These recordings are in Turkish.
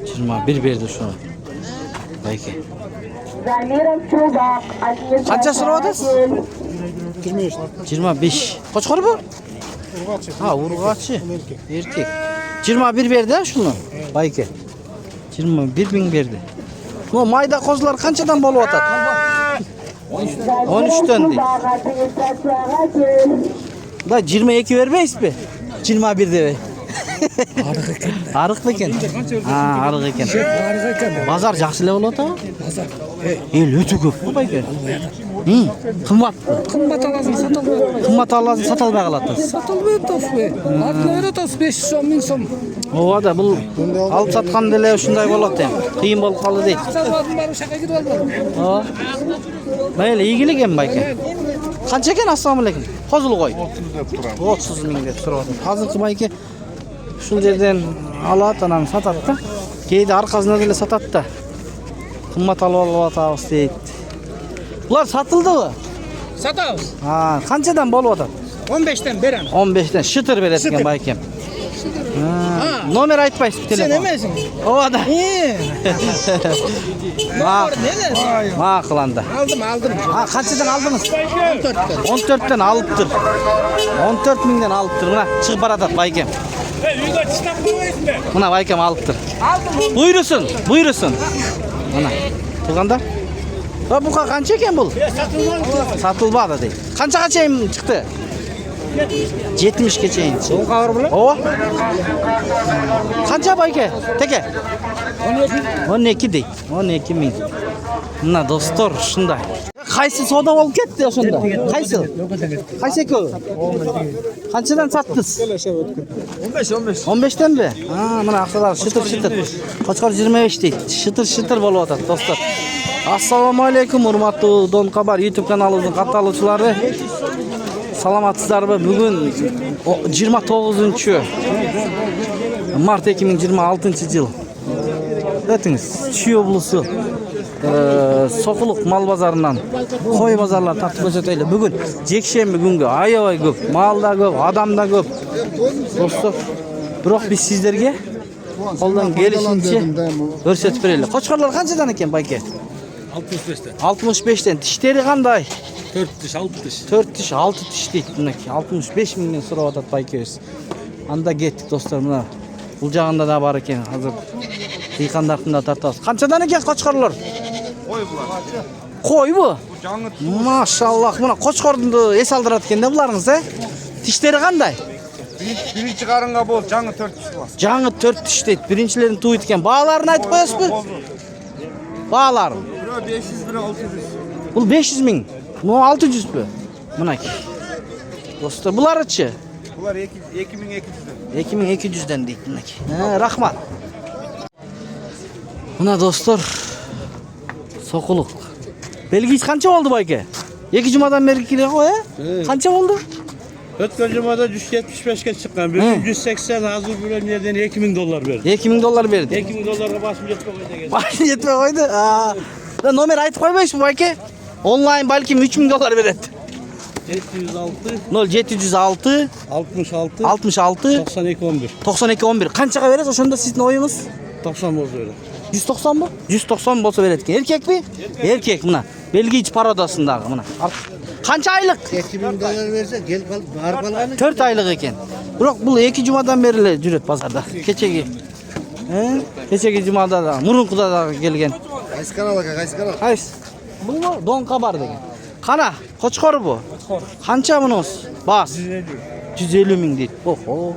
21 berdi şunu. Bayke. Qancha so'radingiz? 25. Qo'chqor bu? Urg'ochi. Ha, urg'ochi. Erkek. 21 berdi shuni. Bayke. 21 ming berdi. Bu mayda qo'zlar qanchadan bo'lib o'tadi? 13 dan deydi. Da 22 vermeysizmi? 21 deb. Ariq ekan. Ha, ariq ekan. Ariq ekan. Bozor yaxshilab bo'lyapti. Bozor. El o'ta ko'p bu bayka. Qimmat. Qimmat olasın, satılmıyor. Qimmat olasın, satalmay qoladi. Satılmıyor tosbe. Atları tos 500 ming so'm. Ovada bu olib satganda shunday bo'ladi ham. Qiyin bo'lib qoldi deydi. Satmadim bari shaka ketib olmadim. Ha. Mayli, yigilik ham bayka. Qancha ekan assalomu alaykum? Qozil qo'y. 30 deb turadi. 30 ming deb so'radi. Hozirgi bayka shu yerdan oladi, anani sotadi-da. Keyinda orqasidan ele sotadi-da. Qimmat olyapmiz deydi. Bular satildimi? Satamiz. Ha, qanchadan bo'lyapti? 15'ten beraman. 15 dan shitir beradigan baykem. Ha, nomer aytmaysiz Sen telefon. emesin. Ovada. Ma qilanda. Aldım. Ha, qanchadan aldingiz? 14'ten. 14 dan olibdir. 14 mingdan olibdir. Mana chiqib boradi baykem. Mana baykem olibdir. Buyursin. Mana. Turganda? Ha, bu qancha ekan bu? Satılmadı deydi. Qanchaga chiqdi? 70 ga chayin. Soğuk ağır mı lan? O. Qancha bayka? Teke. 12 deydi. 12 ming. Mana do'stlar, shunday. Qaysi savdo bo'lib ketdi o'shanda? Qaysi ku? Qanchadan satdingiz? 15 dan mi? Ha, mana aqlar shitir. Qo'chqor 25 deydi. Shitir bo'lyapti do'stlar. Assalomu alaykum, hurmatli Don Xabar YouTube kanalimizning qatorlovchilari. Salomatsizlarmi? Bugun 29-mart 2026-yil. Aytingiz, Chio oblusi Soquluq mal bozoridan qo'y bozorlar tartib ko'rsataylik. Bugun jekshanba kungi ayoy ko'p, malda ko'p, odamda ko'p. Do'stlar, biroq biz sizlarga qo'ldan kelishincha ko'rsatib beraylik. Qo'chqorlar qanchadan ekan bayka? 65'ten. 65 dan. Tishlari qanday? 4 diş, 6 diş. 4 tish, 6 tish deydi. 65 mingdan so'rayotadi bayka. Anda ketdik do'stlar, mana. Bu jag'ында da bor ekan. Hozir diqandarxonda tartamiz. Qanchadan ekan qo'chqorlar? Qo'y bular. Qo'y bu. Bu жаңы Maşallah, mana qo'chqorni es aldiradi ekan-da bularimiz, ha? Tishlari qanday? birinchi qarınğa bol жаңы 4 tish bor. Жаңы 4 tish deydi. Birinchilarini tuv etgan. Бағаларын aytib qo'yasizmi? Бағаларын. Biri 500, biri 600. Bu 500 ming. Bu 600 mü? Mana ki. Do'stlar, bularchi? Bular 2200'den. 2200 dan deydi mana ki. Ha, rahmat. Mana do'stlar, Soquluq. Belgiz qancha oldi bayka? 2 jumadan beri kelib qo'y, ha? Qancha oldi? Ötken cumada 175'e çıkan. Bugün 180 hazır bir yerden $2000 verdi. 2000 dolar berdi. $2000'a basım yetme koydu. Basım yetme koydu. Ha. Da nomer aytib qo'ymaysiz bayka? Online balkim 3000 dolar beradi. 706 0706 66 66 92 11. 92 11. Qanchaga berasiz? O'shanda sizning o'yingiz? 90 oldu öyle. 190 mı? 190 bo'lsa beradi ekan. Erkek mi? Erkek mana. Belgiç parodasındağı mana. Qancha aylık? 2000 dolar verse gel barib olgani. 4 aylık ekan. Biroq bu 2 jumadan beri yuradi bozorda. Kechagi. Kechagi jumada da, murunquda da kelgan. Qaysi kanal aka, qaysi kanal? Qaysi? Bu Don Xabar degan. Qana, qo'chqor bu. Qancha bunisi? Bas. 150 ming deydi. Oho.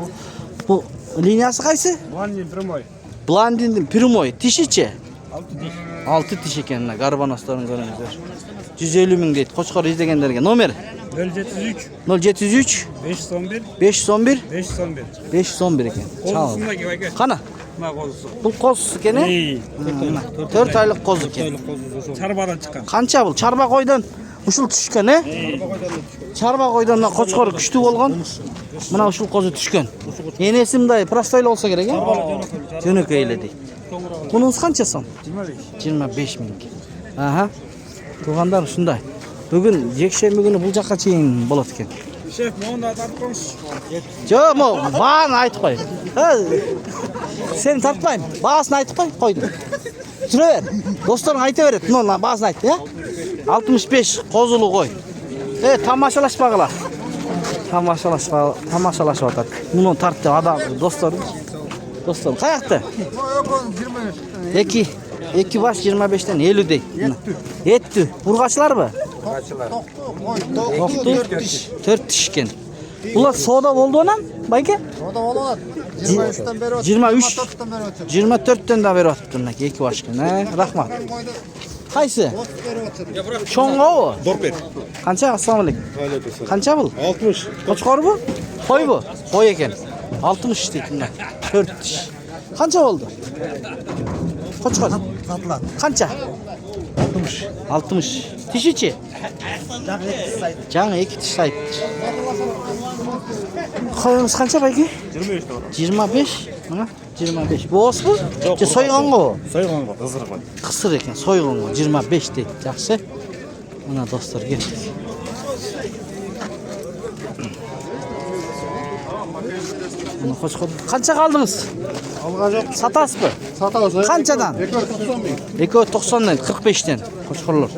Bu liniyasi qaysi? Blondin primoy. Blondin primoy. Tishichi? 6 diş. 6 tish ekan, garbanostlaringiz o'rangizlar. 150 ming deydi. Qo'chqor izlaganlarga nomer 073 073 511 511 511. 511 ekan. Chao. Kozusundaki bak. Qana? Ma kozusu. Bu qo'z ekan, a? İyi. 4 oylik qo'z ekan. Çarbadan çıkan. Qancha bu? Charba qo'ydan ushul tushgan, a? Charba qo'ydan qo'chqor kuchli bo'lgan. Mana ushul qo'zi tushgan. Yeni esimday prostoyli olsa kerak, a? Jo'nakayli. Bunisi qancha so'm? 25 ming. Aha. Turg'anlar shunday. Bugun jekshanba kuni bu yoqqa cheyin bo'ladi ekan. Şef, bunu da tartib koymuş. Yo'q, van aytib qo'y. Seni tartmayayım. Bağısını aytıp koy. Koydum. Süre ver. Dostlarım ayta verir. Bunun bağısını ayt ya. 65 kozulu koy. Evet tamaşalaşmağılar. Tamaşalaşıp atar. Bunun tarttı adam dostlarım. Dostlarım kayaktı. 2 baş 25'ten 50 dey. Yetti. Burgaçlar mı? Toktu. 4 dişken. Ulan soda oldu onan bayke? Soda oldu. 23'ten beri 23. 24'ten beri ötürü. 24'ten de beri attın. 2 başkan. Rahmat. Kaysı? Çoğunga o? Dorper. Kança? Assalamu alaikum. Kança bu? 60. Koçkor bu? Koy bu. Koy eken. 60 işte bunlar. 4 diş. Kança oldu? Koçkor. Kança? 60. Diş içi? Canı 2 diş sahip. Koyumuz kança belki? 25. 25. Bu os bu? Soygan o. Soygan kızır var. Kısır eken soygan o. 25 deyip жақсы. Mına dostlar geldik. Mına hoş geldin. Kança kaldınız? Alga yok. Satasız mı? Satawız. Kançadan? 290 bin. 290'dan 45'ten. Hoş geldin.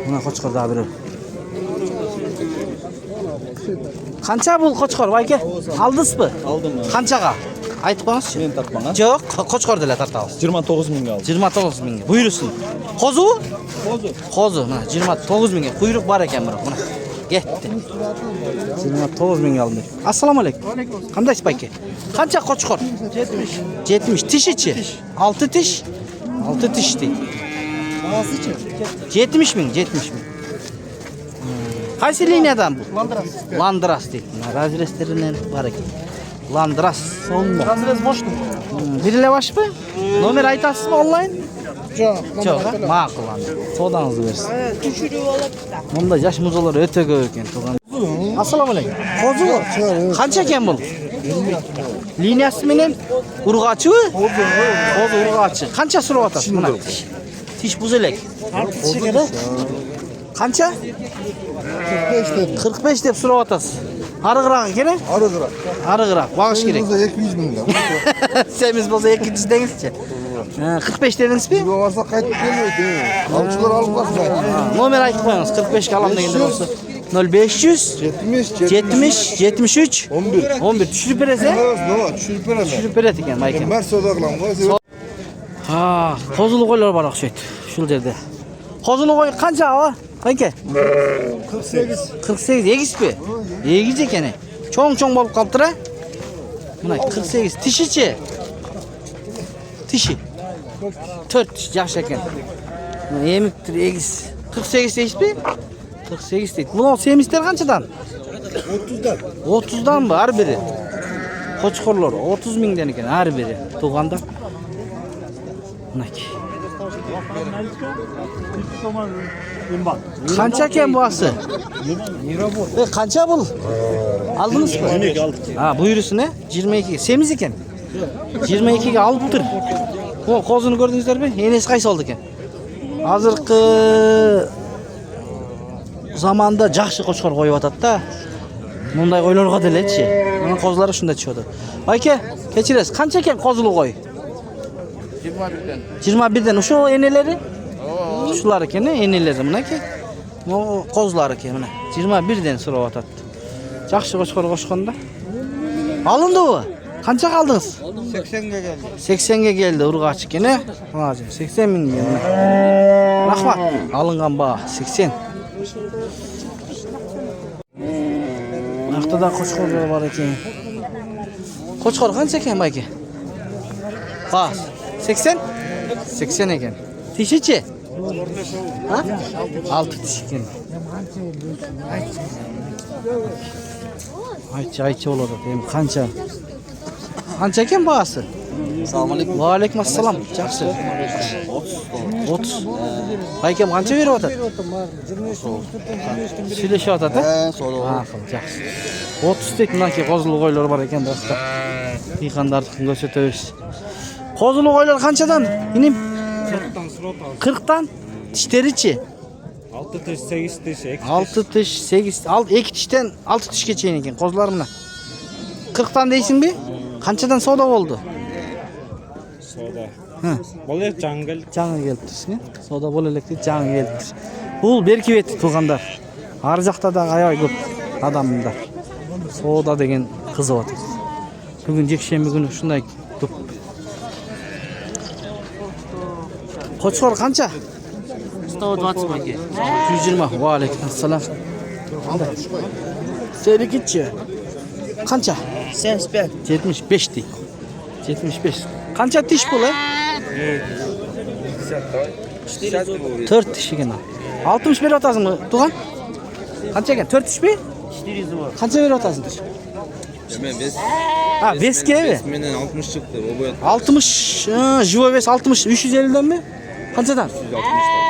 Mına hoş geldin abi. Kança bul Qo'chqor bayka? Aldınız mı? Aldım. Qanchaga? Aytib qo'yingizchi. Men tartmang. Yo'q, Qo'chqor dela tartamiz. 29 mingga aldım. 29 mingga. Buyursin. Qo'zi bu? Qo'zi. Mana 29 mingga quyruq bor ekan buni. Mana. Ketdi. 29 mingga oldim. Assalomu alaykum. Qandaysiz bayka? Qancha Qo'chqor? 70. 70 tishichi. 6 tish. 6 tish deydi. 70 ming, 70 ming. Qaysi liniyadan bu? Landras deydi. Razreslerinden var ekan. Landras. Sonunda. Razrez boştu. Birle boshmi? Nomer aytasizmi onlayn? Yok. Yo'q, ma'qul. Sodangizni bersin. Bunda yosh muzolar o'ta ko'p ekan, to'g'ri. Assalomu alaykum. Qo'zi bu. Qancha ekan bu? Liniyasi bilan urg'ochimi? Qo'zi urg'ochi. Qancha so'rayapsiz buni? Tish buzilak. Qancha? 45 deb so'rayapsiz. Arıqroq kerak? Arıgıra. Arıqroq, bag'ish kerak. 200 bin lira. Semiz bo'lsa 200 dengizchi. 45 dedingizmi? Bu varsa kayıt gelmedi. Avcılar alıp bakmayın. Nomer aytib qo'yingiz. 45 ga alam deganda bo'lsa 0500 70 73 11 tushirib berasa? Tushirib beradi ekan mayka. Merso'da kılan var. Ha, qo'zili qo'ylar bor o'xshaydi. Shu yerda. Qo'zili qo'y qancha o? Mayka? 48. 48 egizmi? Egiz ekan. Cho'ng-cho'ng bo'lib qolibdi-ra. Mana 48 tishichi. Tishi. 4 tish yaxshi ekan. Emib tur egiz. 48 deysizmi? 48 deydi. Bular semizlar qanchadan? 30'dan. 30'dan mı har biri? Qo'chqorlar 30 mingdan ekan har biri. Tug'anda. Bunaki. Qancha ekan buasi? Qancha bu? Aldingizmi? 22 aldık. Ha, buyursin ha? 22. Semiz ekan. 22 ga olib tur. Bu qo'zini ko'rdingizlarmi? Enesi qaysi oldi ekan? Hozirgi zamanda yaxshi qo'chqor qo'yib atadi-da. Bunday qo'ylarga delachi. Mana qo'zlari shunda tushadi. Aka, kechirasiz. Qancha ekan qo'zili qo'y? 21'den. 21dan. O'sha eneleri? Shular ekan, eneleri bunaki. Bu qo'zlari ekan mana. 21dan so'rab atadi. Yaxshi qo'chqor qo'shganda. Alindi u. Qancha qaldingiz? 80'ga geldi. 80 ga keldi urg'och ekan, ha? Hozir 80 ming mana. Rahmat. Alıngan baho 80. Vaqtida qo'chqorlar bor ekan. Qo'chqor qancha ekan aka? Bas. 80? 80 ekan. Tishichi? Ha? 6 tish ekan. Aychi bo'ladi. Endi qancha? Qancha ekan bahosi? Assalomu alaykum. Va alaykum assalom. Yaxshi. 30. Aykam qancha beryapti? 23. Silishyapti-da? So'rab. Ha, yaxshi. 30 tek bunaki qo'zili qo'ylar bor ekan boshqa. Yıkandardık ko'rsatamiz. Qo'zili qo'ylar qanchadan? Inim 40dan. Tishlarichi? 6 tish, 8 tish, 6 tish, 8, 2 tishdan 6 tishgacha ekan qo'zlar mana. 40dan deysingmi? Qanchadan savdo bo'ldi? Soda. Ha. Bola jangil. Жаңы келіп тұрсың, сода бол элек дейді, жаңы келіп тұр. Бұл берки беті туғандар. Ар жақта да аябай көп адамдар. Сода деген қызып отыр. Бүгін жексенбі күні шундай көп. Қошқар қанша? 120 баке. 120. Ва алейкум ассалам. Серикитчи. Қанша? 75. 75 дейді. 75. Қанша тиш бұл, 4 тиш екен. 60 беріп атасың ба, туған? Қанша екен? 4 тиш бе? 400 var. Қанша беріп атасың? А, 5-ке бе? Менен 60 çıktı. O boyat 60, живой вес 60, 350'den mi? Қаншадан?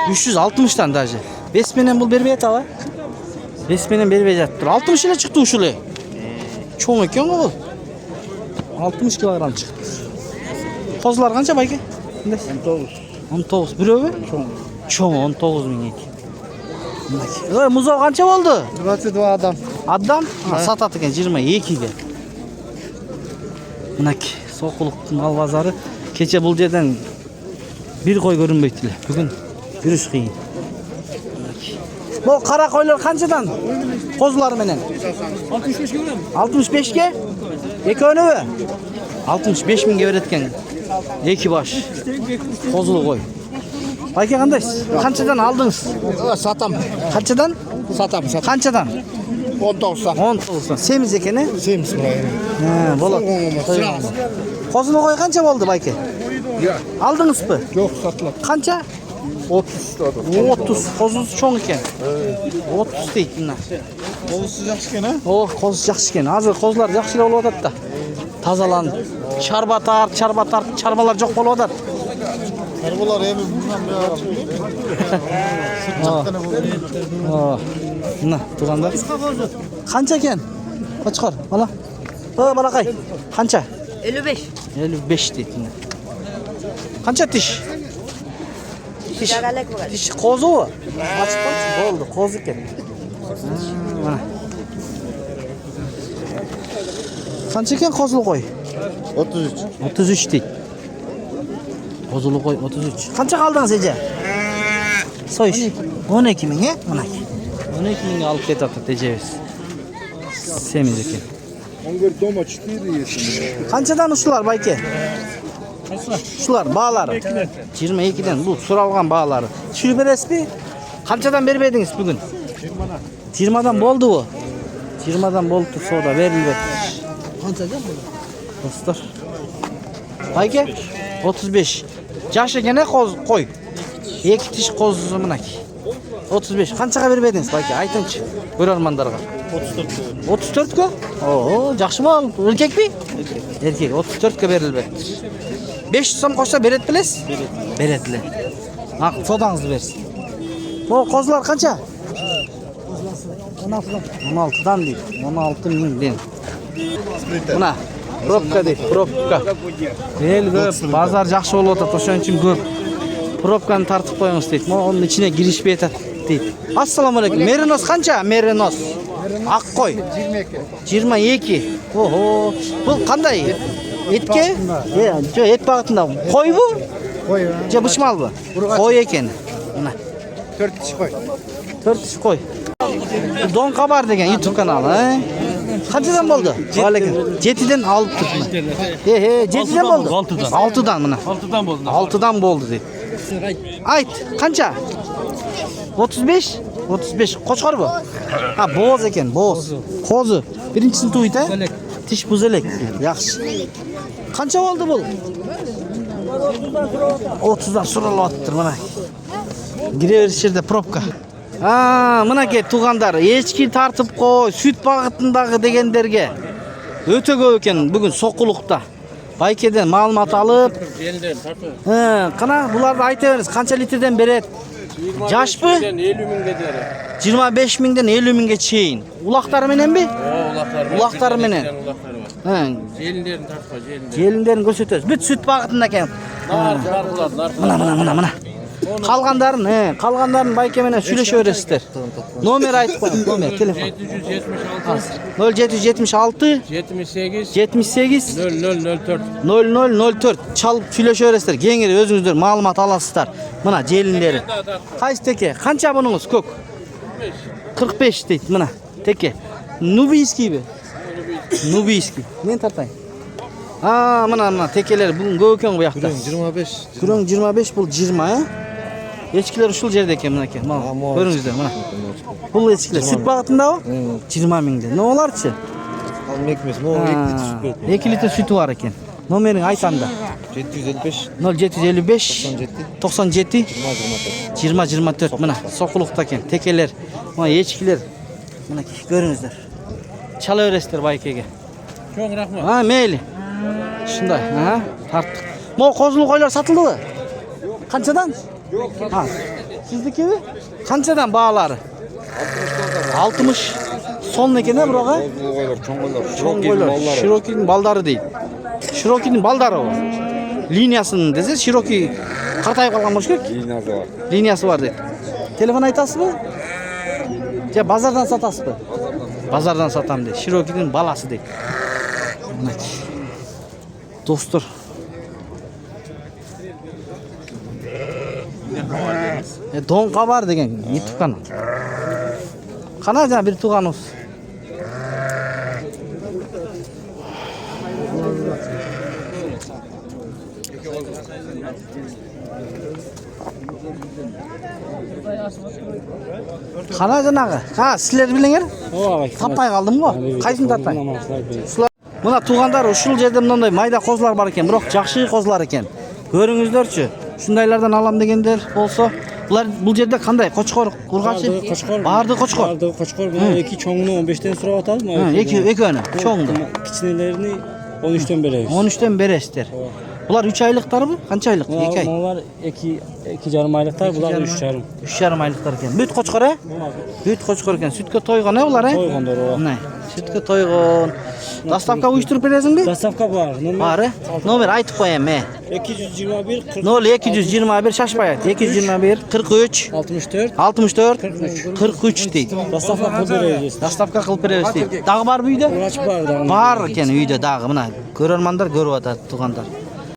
360'dan даже. 5 менен бұл бербей ата, 5 менен бербей жатыр. 60 ile çıktı uşule. Çoğun екен ғой бұл. 60 килограмм çıktı. Қозылар қанша байке? 19. 19. Біреу бе? Çoğun 19 min екен. Музо қанша болды? 22 adam. Адам? Сатат екен 22-ге. Мынаки, Соқұлық мал базары. Кеше бұл жерден bir қой көрінбейді. Бүгін жүріс қиын. Бұл қара қойлар қаншадан? Қозылар менен? 65 kg. 65-ке? Екеуіне бе? 65 минге береткен. Екі баш. Қозылы қой. Байке қандайсыз? Қаншадан алдыңыз? Satam. Қаншадан? Satam. Қаншадан? 19'dan. 19'dan. Semiz екені? Semiz burayı. Болады. Қозылы қой қанша болды байке? Алдыңыз бі? Yok satılır. Қанша? 30 adam. 30. Қозысы чоң екен. 30 дейді мына. Olsun жақсы екен, ha? О, қозы жақсы екен. Азыр қозылар жақсы болып жатады да. Тазаланып. Чарбалар жоқ болып жатады. Arabalar evi bundan bir ara. Sıkçaktan bu. Мына туғандар. Қанша екен? Қошқар, бала. Балақай. Қанша? 55. 55 дейді мына. Қанша тиш? Şagalek var. Тиш қозы ғой. Açıp болды, қозы екен. Мына. Қанша екен қозылы қой? 33. 33 дейді. Қозылы қой 33. Қанша қалдыңыз еже? Сойш. 12 min, Мына. 12 minге алып кетіп жатыр тежебес. Семіз екен. Он говорит, дома 4 yesin. Қаншадан ұшылар байке? Ұшылар бағалары? 22'den. Бұл сұралған бағалары. Шүр бересіз бе? Қаншадан бермедіңіз бүгін? 20'dan болды bu. 20'dan болды сода берілбеді. Қаншадан бұл? Достар. Байке? 35. Жаш екен қой. 2 тиш қозысы мынаки. 35. Қаншаға бербедіңіз байке? Айтыңшы көрермандарға. 34-ке? О, жақсы мал. Еркек пе? Еркек. 34-ке берілбеді. 500 сом қойса берет білесіз? Беретілі. Ақ, содаңызды берсін. О, қозылар қанша? 16'dan дейді. 16 минден. Мына, пробка дейді, пробка. Ел көп, базар жақсы болып отыр, ошон үчүн көп. Пробканы тартып қойыңыз дейді. Оның içine киришпей атат дейді. Ассаламу алейкум. Меринос қанша? Меринос. Ақ қой. 22. Охо. Бұл қандай? Етке? Жоқ, ет бағытында. Қой бұл? Koy. Жоқ, бышмал бұл. Қой екен. Мына. 4 kişi koy. 4 тиш қой. Дон Хабар деген YouTube каналы. Қаншадан болды? Алейкум. 7'den алып тұрмын. 7'den болды. 6'dan мына. 6'dan болды. 6'dan болды дейді. Айт, қанша? 35? 35. Қошқар бұл? А, боз екен, боз. Қозы. Біріншісін туйды, ә? Тиш бұз елек. Яқшы. Қанша болды бұл? 30'dan сұралып отыр мына. Кіре беріс жерде пробка. Мына ке туғандар, ешки тартып қой, сүт бағытындағы дегендерге өте көп екен бүгін Соқұлықта. Байкеден маалымат алып, қана бұларды айта беріңіз, қанша литрден береді? Жаш бі? 25 минден 50 минге чейін. Улақтары менен бе? Улақтары менен. Желіндерін тартпа, желіндерін. Желіндерін көрсетесіз. Бүт сүт бағытында екен. Мына. Қалғандарын байке менен сүйлөшө бересиздер. Номер айтып коюңуз, номер, телефон. 0776 78 78 0004. 0004 чалып сүйлөшө бересиздер. Кеңири өзүңүздөр маалымат аласыздар. Мына желиндери. Кайсы теке? Канча бунуңуз көк? 45 дейт мына теке. Нубийскийби? Нубийский. Мен тартайын. Мына текелер бүгүн көп экен буякта. 25. Күрөң 25 бул 20, Ечкилер ушул жерде экен мынакей. Көрүңүздөр мына. Бул ечкилер сүт багытындабы? 20 миңде. Не оларчы? Ал мекмес, но 2 литр сүт берет. 2 литр сүтү бар экен. Номерин айтанда. 755 0755 97 20-24 мына сокулукта экен. Текелер, мына ечкилер. Мынакей көрүңүздөр. Чала бересиздер байкеге. Çok rahmat. Мейли. Ушундай, тарттык. Могу козулуу койлор сатылдыбы? Канчадан? Сиздикиби? Канчадан баалары? 60. Сонун экен бирок, чоң койлор. Широкийдин балдары дейт. Широкийдин балдары бу. Линиясын десе, Широкий картайып калган болуш керек. Линиясы бар дейт. Телефон айтасызбы? Же базардан сатасызбы? Базардан сатам дейт. Широкийдин баласы дейт. Достор. Дон кабар деген YouTube канал. Кана жана бир тууганыбыз. Кана жанагы. Силер билеңер? Таппай калдым го. Кайсын тартайын? Мына туугандар ушул жерде мындай майда козулар бар экен, бирок жакшы козулар экен. Көрүңүздөрчү. Ушундайлардан алам дегендер болсо, булар бул жерде кандай? Кочкор, кургачы? Барды кочкор. Барды кочкор. Бул эки чоңуну 15тен сурап атабыз. Экөөнү, чоңду. Кичинелерини 13тен беребиз. 13тен бересиздер. Булар 3 айлыктарбы? Канча айлык? 2 ай. Булар 2,5 айлыктар, булар 3,5. 3,5 айлыктар экен. Бүт кочкор, Бүт кочкор экен. Сүткө тойгон, булар, Тойгондор, ооба. Сүткө тойгон. Доставка уюштуруп бересиңби? Доставка бар. Бар, Номер айтып коем, 221 0221 шашпай айт. 221 43 64 43 дейт. Доставка кылып беребиз. Доставка кылып беребиз дейт. Дагы барбы үйдө? Врач бар дагы. Бар экен үйдө дагы. Мына көрөрмандар көрүп атат, туугандар.